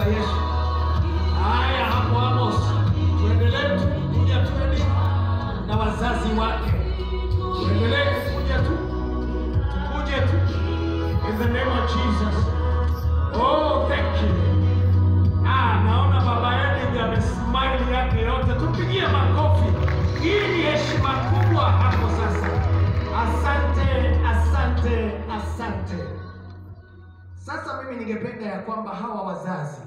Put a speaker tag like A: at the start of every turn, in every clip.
A: Yesu. Haya, hapo Amos, tuendelee kuja twende na wazazi wake. Tuendelee kuja tu. Tukuje tu. In the name of Jesus. Oh, thank you. Naona baba yake amesmile yake yote. Tupigie makofi. Hii ni heshima kubwa hapo sasa. Asante, asante, asante. Sasa mimi ningependa ya kwamba hawa wazazi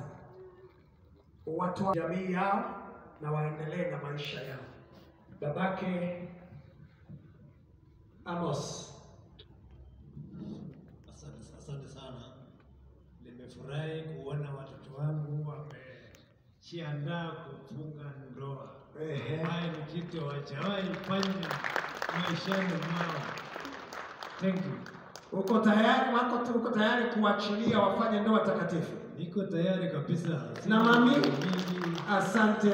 A: watu wa jamii yao na waendelee na maisha yao. Babake Amos.
B: Asante sana. Nimefurahi kuona watoto wangu wamejiandaa kufunga ndoa. Haya ni kitu hawajawahi fanya maishani mwao. Thank you.
A: Uko tayari kuachilia wafanye ndoa takatifu?
B: Niko tayari kabisa.
A: Na mami? Asante.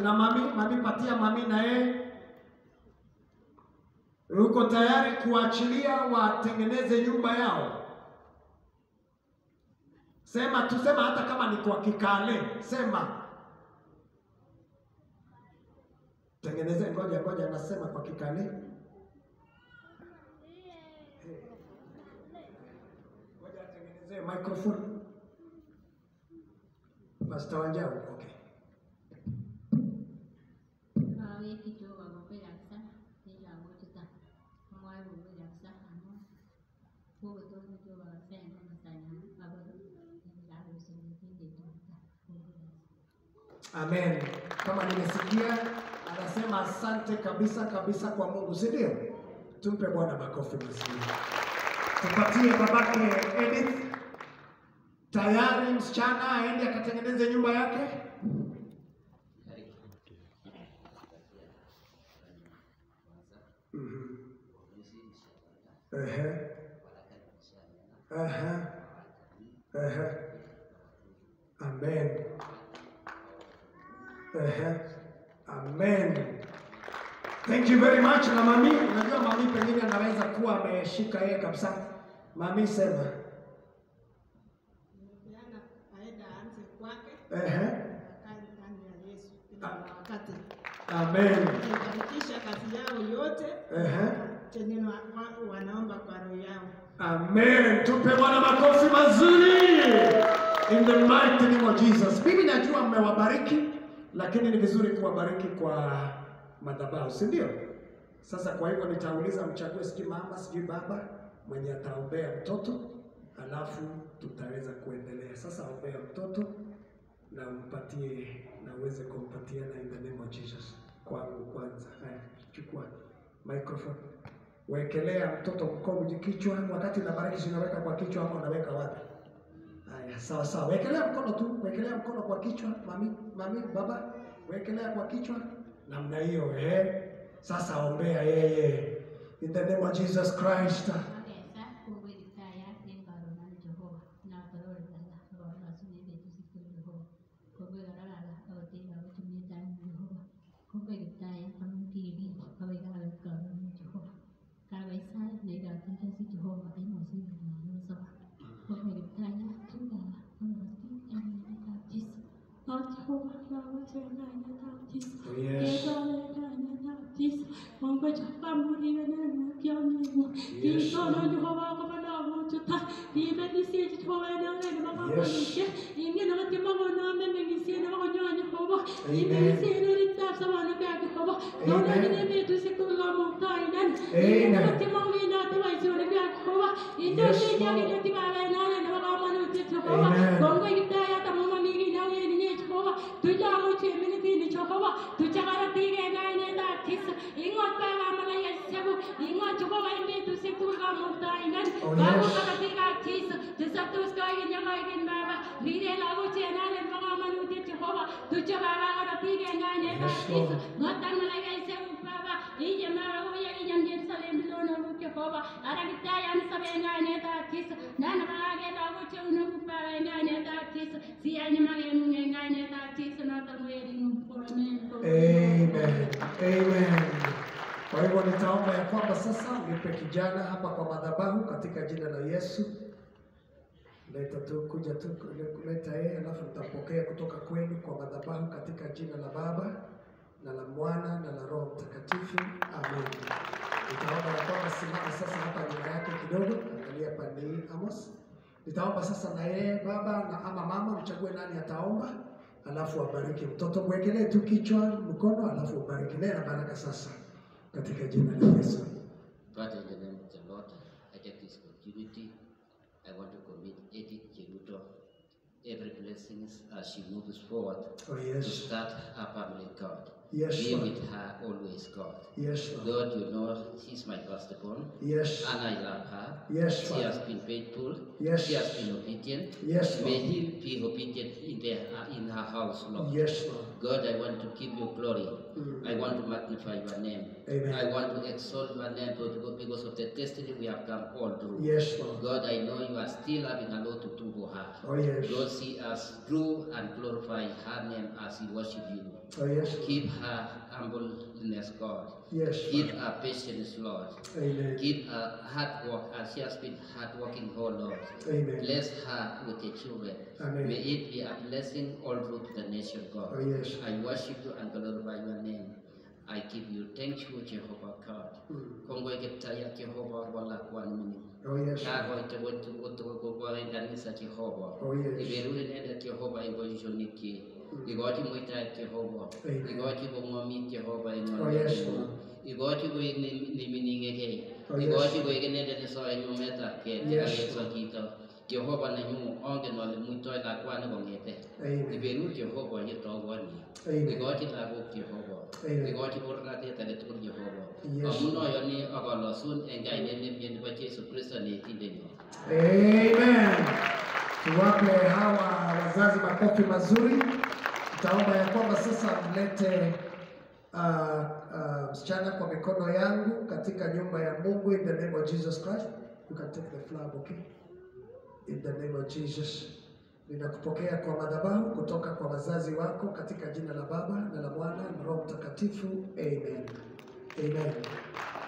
A: Na mami patia mami na yeye. Uko tayari kuachilia watengeneze nyumba yao? Tusema hata kama ni kwa kikale, sema. Tengeneze, ngoja nasema kwa kikale. Ngoja tengeneze microphone. Pastor Wanjau, okay. Amen. Kama nimesikia anasema asante kabisa kwa Mungu, si ndio? Tumpe Bwana makofi mazuri. Tupatie babake Edith tayari msichana aende akatengeneze nyumba yake. Amen. Amen. Thank you very much. Na mami, unajua mami pengine anaweza kuwa ameshika yeye kabisa. Mami sema.
C: Aenda aanze kwake. Kazi ya Yesu kila wakati.
A: Amen.
C: Kuhakikisha kazi yao yote. Chenye wanaomba kwa roho yao.
A: Amen. Tupe Bwana makofi mazuri. In the mighty name of Jesus. Mimi najua mmewabariki, lakini ni vizuri kuwabariki kwa madhabahu, si ndio? Sasa kwa hivyo nitauliza mchague sijui mama, sijui baba mwenye ataombea mtoto, alafu tutaweza kuendelea. Sasa ombea mtoto na umpatie na uweze kumpatia na in the name of Jesus. Kwangu kwanza. Haya, chukua microphone. Wekelea mtoto mkono kichwa, wakati nabariki unaweka kwa kichwa ama unaweka wapi? Haya, sawa. Wekelea mkono tu, wekelea mkono kwa kichwa, mami, baba, wekelea kwa kichwa namna hiyo. Sasa ombea yeye in the name of Jesus Christ. Amen. Kwa hivyo nitaomba ya kwamba sasa nipe kijana hapa kwa madhabahu katika jina la Yesu. kuja tu kuleta yeye, alafu mtapokea kutoka kwenu kwa madhabahu katika jina la Baba na la Mwana na la Roho Mtakatifu. Amen. Nitaomba ya kwamba simama sasa hapa nyuma yake kidogo, angalia pande hii Amos. Nitaomba sasa na yeye baba na ama mama mchague nani ataomba, alafu abariki mtoto. Mwekelee tu kichwa mkono, alafu ubariki. Nena baraka sasa katika jina la Yesu.
D: Father, in the name of the Lord, I take this opportunity. I want to commit Edith Cheruto every blessings as she moves forward to start her family, God.
A: Yes,
D: be
A: Lord.
D: with her always, God.
A: Yes, Lord.
D: God, you know she's my firstborn.
A: Yes.
D: And I love her.
A: Yes,
D: she
A: Father.
D: has been faithful.
A: Yes.
D: She has been obedient.
A: Yes, Lord.
D: May he be obedient in her house, Lord.
A: Yes, Lord.
D: God, I want to give you glory. I want to magnify your name.
A: Amen.
D: I want to exalt your name because of the destiny we have come all through.
A: Yes, Lord.
D: God, I know you are still having a lot to do for her.
A: Oh, yes.
D: God, see us through and glorify her name as we worship you.
A: Oh, yes.
D: Keep her humbleness, God.
A: Yes.
D: Keep her patience, Lord.
A: Amen.
D: Keep her hard work as she has been hard working, oh Lord.
A: Amen.
D: Bless her with the children.
A: Amen.
D: May it be a blessing all through to the nation, God.
A: Oh, yes.
D: I worship you and glorify your name. I give you thank you, Jehovah God. Kongo ikitaya Jehovah wala kwa nini.
A: Oh, yes.
D: Kako ito kwa kanisa Jehovah.
A: Oh, yes.
D: Iberuli nenda Jehovah ibojoniki. Igoti muita Jehovah. Igoti bomwami Jehovah
A: Oh, yes.
D: Igoti go ni miningeke.
A: Oh, yes.
D: Igoti go igenende ni so nyumeta ke
A: Yes.
D: so kita. Jehovah na nyu onge no le muito la kwa ni bongete.
A: Amen.
D: Iberuli Jehovah yito wani.
A: Amen.
D: Igoti la go Jehovah.
A: Amen.
D: Igoti borra te tale tu Jehovah.
A: Yes.
D: Amuno yoni agalo sun engai ne mien ba Yesu Kristo ne tindeni.
A: Amen. Tuwape hawa wazazi makofi mazuri. Tutaomba ya kwamba sasa mlete msichana kwa mikono yangu katika nyumba ya Mungu in the name of Jesus Christ. You can take the flower bouquet. In the name of Jesus. Ninakupokea kwa madhabahu kutoka kwa wazazi wako katika jina la Baba na la Mwana na Roho Mtakatifu. Amen. Amen.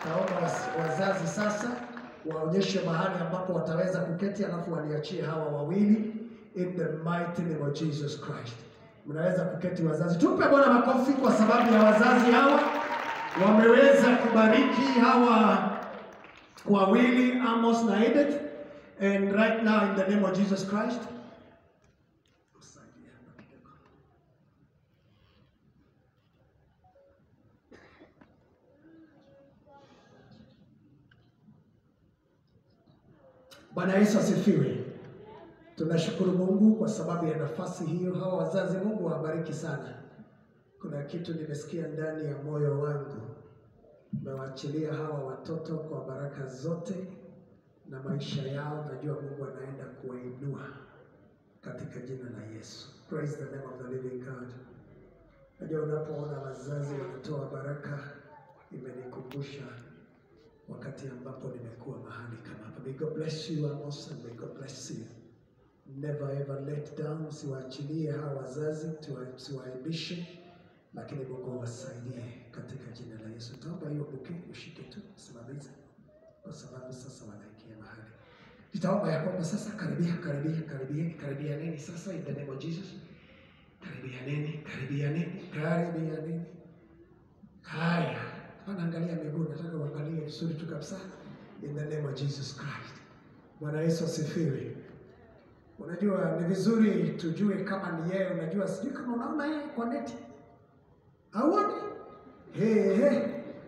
A: Taomba wazazi sasa waonyeshe mahali ambapo wataweza kuketi, alafu waniachie hawa wawili in the mighty name of Jesus Christ. Mnaweza kuketi wazazi. Tupe Bwana makofi kwa sababu ya wazazi hawa wameweza kubariki hawa wawili Amos na Edith. And right now in the name of Jesus Christ, Bwana Yesu asifiwe. Tunashukuru Mungu kwa sababu ya nafasi hiyo. Hawa wazazi, Mungu awabariki sana. Kuna kitu nimesikia ndani ya moyo wangu. Nimewaachilia hawa watoto kwa baraka zote na maisha yao. Najua Mungu anaenda kuwainua katika jina la Yesu. Praise the name of the living God. Najua unapoona wazazi wanatoa baraka, imenikumbusha wakati ambapo nimekuwa mahali kama hapa. May God bless you Amos, and may God bless you. Never ever let down. Usiwaachilie hawa wazazi, usiwaibishe, lakini Mungu wasaidie katika jina la Yesu. Naomba hiyo buki ushike tu, simamiza, kwa sababu sasa wanaingia mahali. Nitaomba ya kwamba sasa karibia nini sasa in the name of Jesus. Karibia nini. Haya. Anaangalia miguu, nataka uangalie vizuri tu kabisa in the name of Jesus Christ. Bwana Yesu asifiwe. Unajua ni vizuri tujue kama ni yeye. Unajua sijui kama unaona yeye kwa neti. Haoni?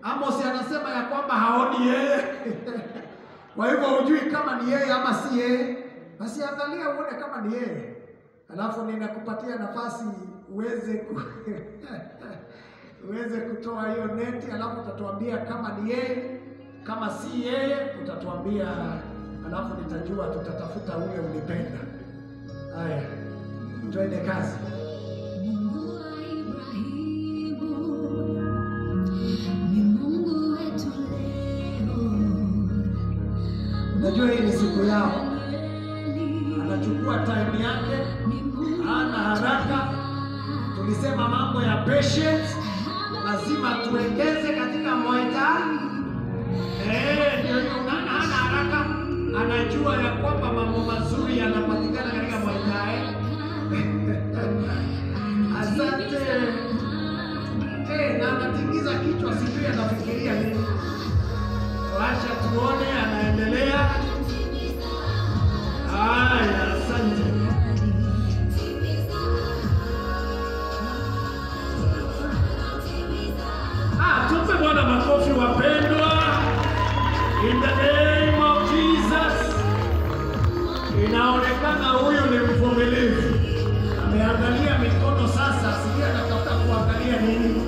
A: Amos anasema ya kwamba haoni yeye. Kwa hivyo hujui kama ni yeye ama si yeye. Basi angalia uone kama ni yeye. Alafu ninakupatia nafasi uweze kutoa hiyo neti, alafu utatuambia kama ni yeye, kama si yeye utatuambia, alafu nitajua tutatafuta ule ulipenda. Haya, twende kazi.
E: Mungu wa Ibrahimu ni Mungu wetu leo.
A: Unajua hii ni siku yao, anachukua time yake, hana haraka. Tulisema mambo ya patience lazima tuengeze katika moita. Ndio hana haraka, anajua ya kwamba mambo mazuri yanapatikana Inaonekana huyu ni mvumilivu. Ameangalia mikono sasa, sijui anatafuta kuangalia nini.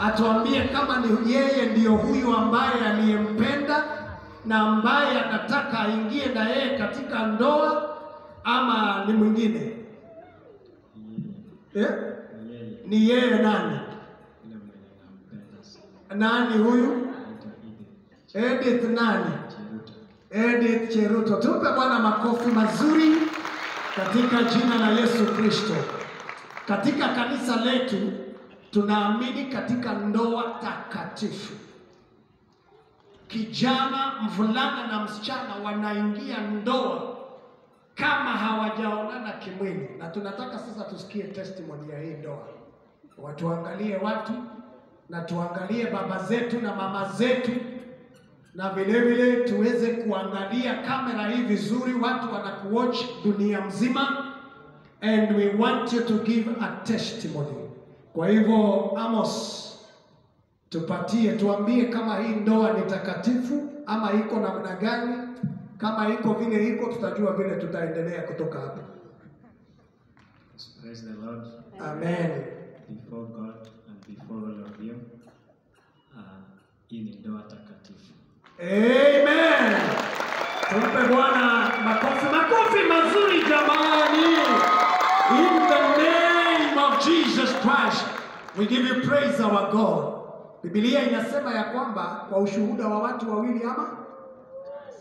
A: Atuambie kama ni yeye ndiyo huyu ambaye aliyempenda na ambaye anataka aingie na yeye katika ndoa ama ni mwingine. Ni yeye nani? Nani huyu? Edith nani? Edith Cheruto. Tupe Bwana makofi mazuri katika jina la Yesu Kristo. Katika kanisa letu tunaamini katika ndoa takatifu. Kijana, mvulana na msichana wanaingia ndoa kama hawajaonana kimwili, na tunataka sasa tusikie testimony ya hii ndoa. Watuangalie watu na tuangalie baba zetu na mama zetu, na vile vile tuweze kuangalia kamera hii vizuri, watu wanakuwatch dunia mzima, and we want you to give a testimony. Kwa hivyo Amos, tuambie kama hii ndoa ni takatifu ama iko namna gani. Kama iko vile iko, tutajua vile tutaendelea kutoka hapa.
B: Praise the Lord.
A: Amen.
B: Before God and before all of you, hii ni ndoa takatifu.
A: Amen. Tumpe Bwana makofi mazuri jamani. In the name of Jesus Christ, we give you praise our God. Biblia inasema ya kwamba kwa ushuhuda wa watu wawili ama.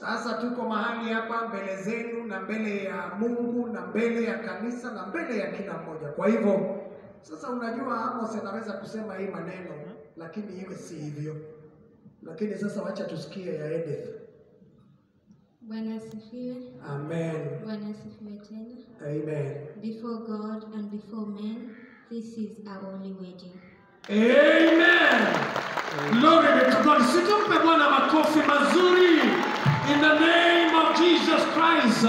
A: Sasa tuko mahali hapa mbele zenu na mbele ya Mungu na mbele ya kanisa na mbele ya kila mmoja. Kwa hivyo sasa unajua Amos anaweza kusema hii maneno lakini iwe si hivyo. Lakini sasa wacha tusikie ya Edith.
E: Bwana asifiwe.
A: Amen.
E: Bwana asifiwe tena.
A: Amen.
E: Before God and before men, this is our only wedding.
A: Amen. Glory be to God. Situmpe Bwana makofi mazuri. In the name of Jesus Christ.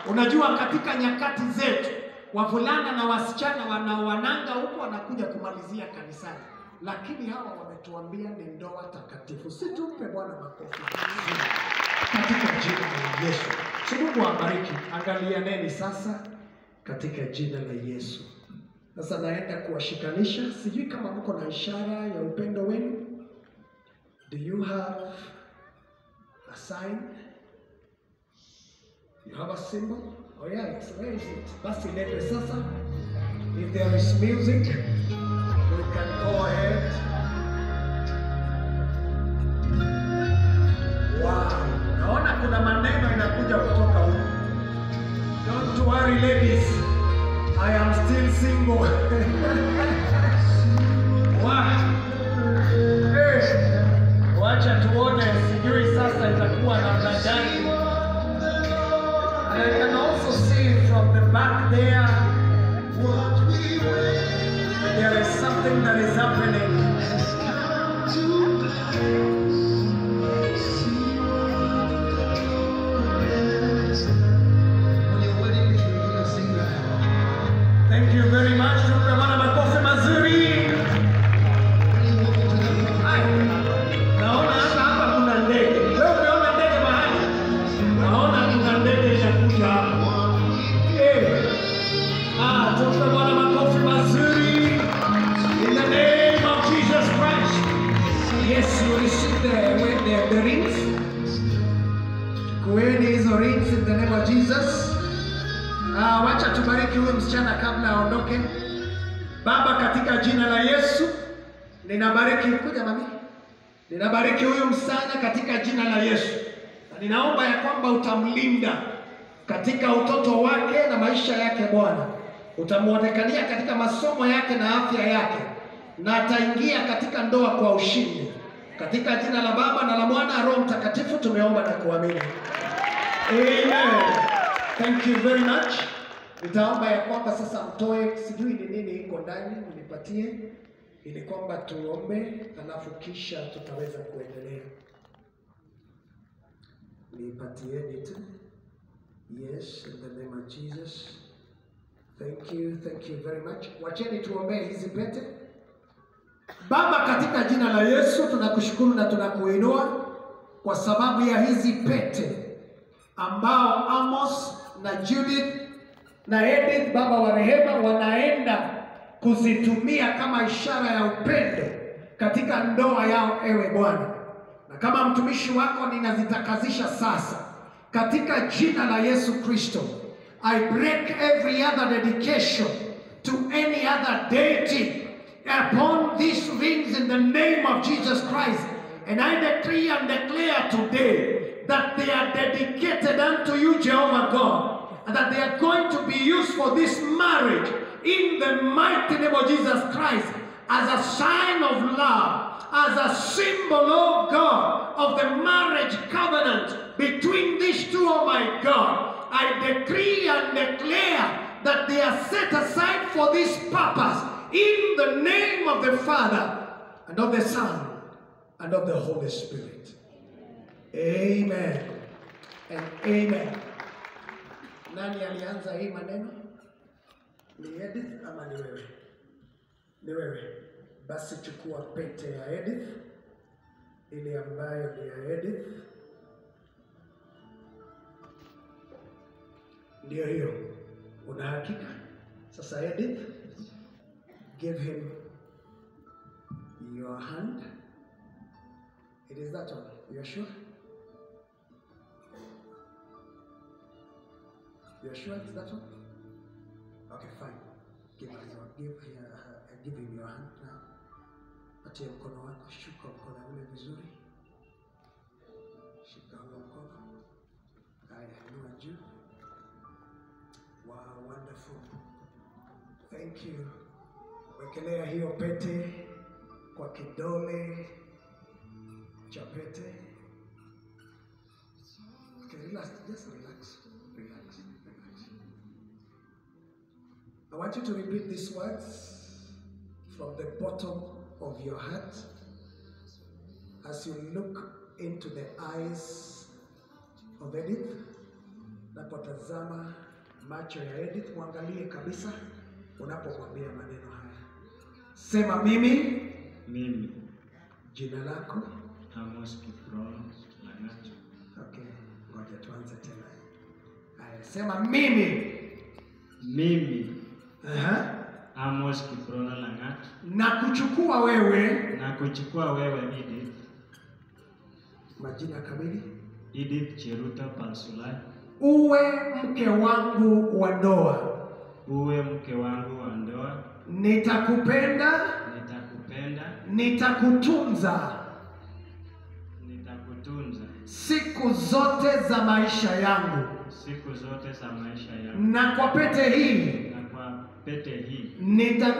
A: Unajua katika nyakati zetu wavulana na wasichana wanaoananga huko wanakuja kumalizia kanisani, lakini hawa wametuambia ni ndoa takatifu. Situmpe Bwana makofi mazuri katika jina la Yesu. Mungu awabariki. Angalianeni sasa katika jina la Yesu. Sasa naenda kuwashikanisha. Sijui kama mko na ishara ya upendo wenu. Do you have a sign? You have a symbol? Oh yeah, where is it? Basi lete sasa. If there is music, we can go ahead. Wow. Naona kuna maneno inakuja kutoka huko. Don't worry ladies. I am still single. Wow. Hey. Wacha tuone, sijui sasa itakuwa namna gani. I can also see from the back there, there is something that is happening. Thank you very much. Tunaona makofi mazuri. Naona hapa kuna ndege. Wewe umeona ndege mahali? Naona kuna ndege inakuja hapa. Tunaona makofi mazuri. In the name of Chukueni hizo rings in the name of Jesus. Wacha tubariki huyu msichana kabla aondoke. Baba, katika jina la Yesu, ninabariki, kuja mami. Ninabariki huyu msichana katika jina la Yesu. Na ninaomba ya kwamba utamlinda katika utoto wake na maisha yake Bwana. Utamuonekania katika masomo yake na afya yake. Na ataingia katika ndoa kwa ushindi. Katika jina la Baba na la Mwana na Roho Mtakatifu tumeomba na kuamini. Amen. Thank you very much. Nitaomba ya kwamba sasa mtoe, sijui ni nini iko ndani, mnipatie ili kwamba tuombe, alafu kisha tutaweza kuendelea. Nipatieni tu. Yes, in the name of Jesus. Thank you very much. Wacheni tuombee hizi pete. Baba, katika jina la Yesu tunakushukuru na tunakuinua kwa sababu ya hizi pete ambao Amos na Judith na Edith, Baba wa rehema, wanaenda kuzitumia kama ishara ya upendo katika ndoa yao, ewe Bwana. Na kama mtumishi wako ninazitakazisha sasa katika jina la Yesu Kristo. I break every other dedication to any other deity upon these rings in the name of Jesus Christ. And I decree and declare today that they are dedicated unto you, Jehovah God, and that they are going to be used for this marriage in the mighty name of Jesus Christ, as a sign of love, as a symbol, oh God, of the marriage covenant between these two, oh my God. I decree and declare that they are set aside for this purpose in the name of the Father and of the Son and of the Holy Spirit. Amen and amen. Nani alianza hii maneno? Ni Edith ama ni wewe? Ni wewe. Basi chukua pete ya Edith, ile ambayo ni ya Edith. Ndio hiyo. Una hakika? Sasa Edith, give him your hand. It is that one. You're sure? You're sure it's that one? Okay, fine. Give him your hand now. Patia mkono wako, shuka mkono ule vizuri. Shika huo mkono. Haya, inua juu. Wow, wonderful. Thank you. Wekelea hiyo pete kwa kidole cha pete. Okay, relax, just relax. Relax. I want you to repeat these words from the bottom of your heart as you look into the eyes of Edith. Napotazama macho ya Edith, muangalie kabisa unapomwambia maneno haya. Sema mimi.
B: Mimi.
A: Jina lako?
B: Amos Kiprono Langat.
A: Okay, ngoja tuanze tena. Haya, sema mimi.
B: Mimi.
A: Amos
B: Kiprono Langat.
A: Na kuchukua wewe.
B: Na kuchukua wewe Edith.
A: Majina kamili?
B: Edith Cheruto Palsulai.
A: Uwe mke wangu wa ndoa.
B: Uwe mke wangu wa ndoa.
A: Nitakupenda.
B: Nitakupenda.
A: Nitakutunza.
B: Nitakutunza.
A: Siku zote za maisha yangu.
B: Siku zote za maisha yangu.
A: Na kwa pete hii.
B: Na kwa pete hii.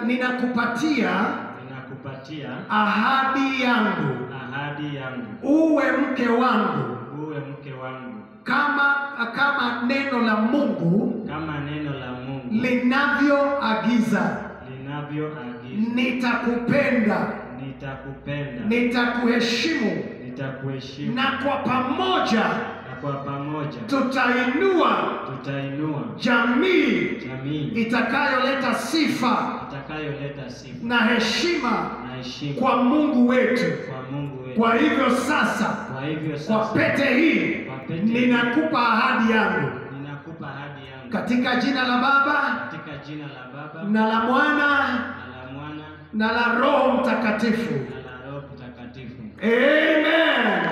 A: Ninakupatia.
B: Ninakupatia.
A: Ahadi yangu.
B: Ahadi yangu.
A: Uwe mke wangu.
B: Uwe mke wangu.
A: Kama neno la Mungu.
B: Kama neno la Mungu.
A: Linavyoagiza.
B: Linavyoagiza.
A: Nitakupenda.
B: Nitakupenda.
A: Nitakuheshimu.
B: Nitakuheshimu.
A: Na kwa pamoja.
B: Na kwa pamoja.
A: Tutainua. Jamii. Itakayoleta sifa.
B: Itakayoleta sifa.
A: Na heshima.
B: Na heshima.
A: Kwa Mungu wetu.
B: Kwa Mungu wetu.
A: Kwa hivyo sasa. Kwa pete hii. Ninakupa ahadi yangu.
B: Ninakupa ahadi yangu.
A: Katika jina la Baba.
B: Katika jina la Baba.
A: Na la Mwana.
B: Na la Mwana.
A: Na la Roho Mtakatifu.
B: Na la Roho Mtakatifu.
A: Amen.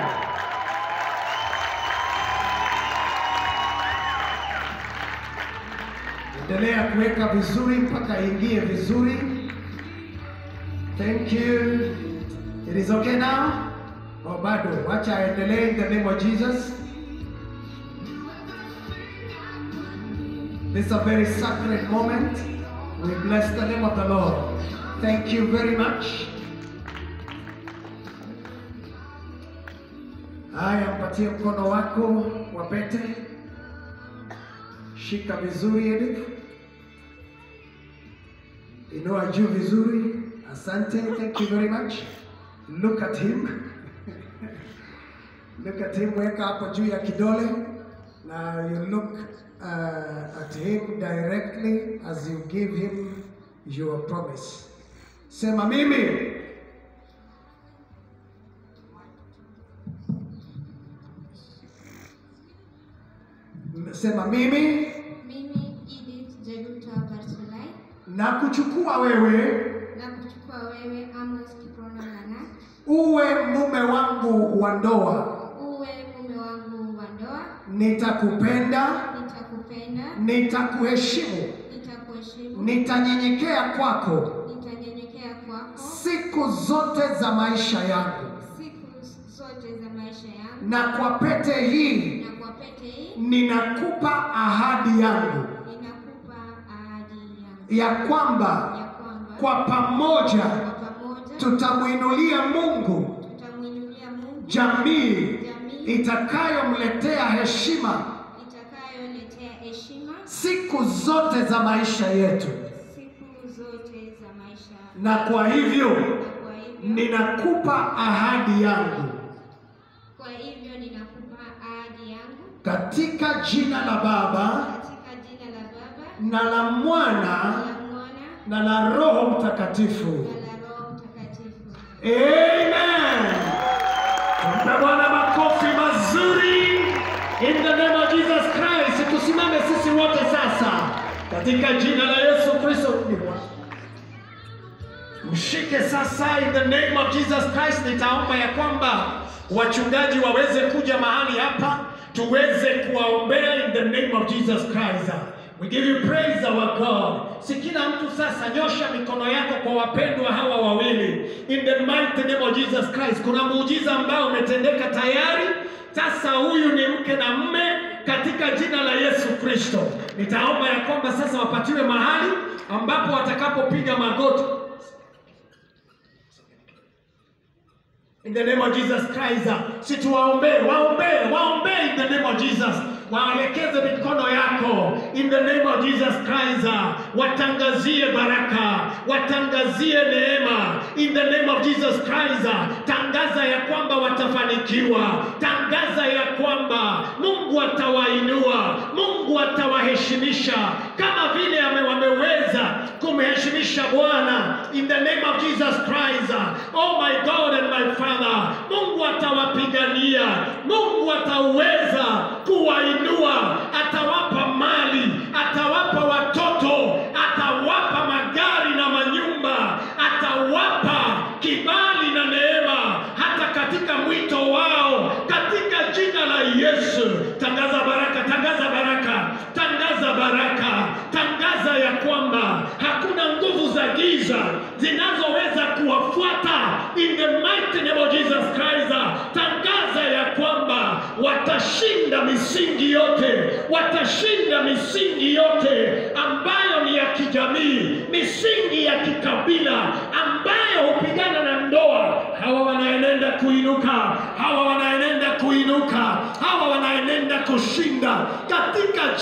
A: Endelea kuweka vizuri mpaka ingie vizuri. Thank you. It is okay now? Oh, bado. Wacha aendelee in the name of Jesus. This is a very sacred moment. We bless the name of the Lord. Thank you very much. Haya, mpatie mkono wako wa pete. Shika vizuri Edith. Inua juu vizuri. Asante. Thank you very much. Look at him. Look at him. Weka hapo juu ya kidole. Now you look at him directly as you give him your promise. Sema mimi. Sema mimi.
E: Mimi Edith Jeruto Bartolai.
A: Na kuchukua wewe.
E: Amos Kiprono Langat.
A: Uwe mume wangu wa ndoa. Nitakupenda. Nitakuheshimu. Nitanyenyekea kwako. Siku zote za maisha yangu. Na kwa pete hii. Ninakupa ahadi yangu. Ya kwamba kwa pamoja tutamuinulia Mungu jamii itakayomletea heshima siku zote za maisha yetu. Na kwa hivyo ninakupa ahadi yangu katika jina la Baba na la Mwana na la Roho Mtakatifu. Amen. Tumpe Bwana makofi mazuri. In the name of Jesus Christ. Tusimame sisi wote sasa katika jina la Yesu Kristo. Mshike sasa in the name of Jesus Christ. Nitaomba ya kwamba wachungaji waweze kuja mahali hapa tuweze kuwaombea in the name of Jesus Christ. We give you praise our God. Si kila mtu sasa nyosha mikono yako kwa wapendwa hawa wawili. In the mighty name of Jesus Christ. Kuna muujiza ambao umetendeka tayari. Sasa huyu ni mke na mume katika jina la Yesu Kristo. Nitaomba ya kwamba sasa wapatiwe mahali ambapo watakapopiga magoti. In the name of Jesus Christ. Situwaombe, waombe in the name of Jesus. Waelekeze mikono yako in the name of Jesus Christ. Watangazie baraka, watangazie neema in the name of Jesus Christ. Tangaza ya kwamba watafanikiwa, tangaza ya kwamba Mungu atawainua, Mungu atawaheshimisha kama vile wameweza kumheshimisha Bwana in the name of Jesus Christ. Oh my God and my Father, Mungu atawapigania, Mungu ataweza kuwainua, atawapa mali, atawapa watoto, atawapa magari na manyumba, atawapa kibali na neema hata katika mwito wao katika jina la Yesu. Tangaza baraka, tangaza baraka, tangaza baraka, tangaza ya kwamba hakuna nguvu za giza zinazoweza kuwafuata in the mighty name of Jesus Christ. Tangaza ya kwamba watashinda misingi yote, watashinda misingi yote ambayo ni ya kijamii, misingi ya kikabila ambayo hupigana na ndoa. Hawa wanaenenda kuinuka, hawa wanaenenda kuinuka, hawa wanaenenda kushinda katika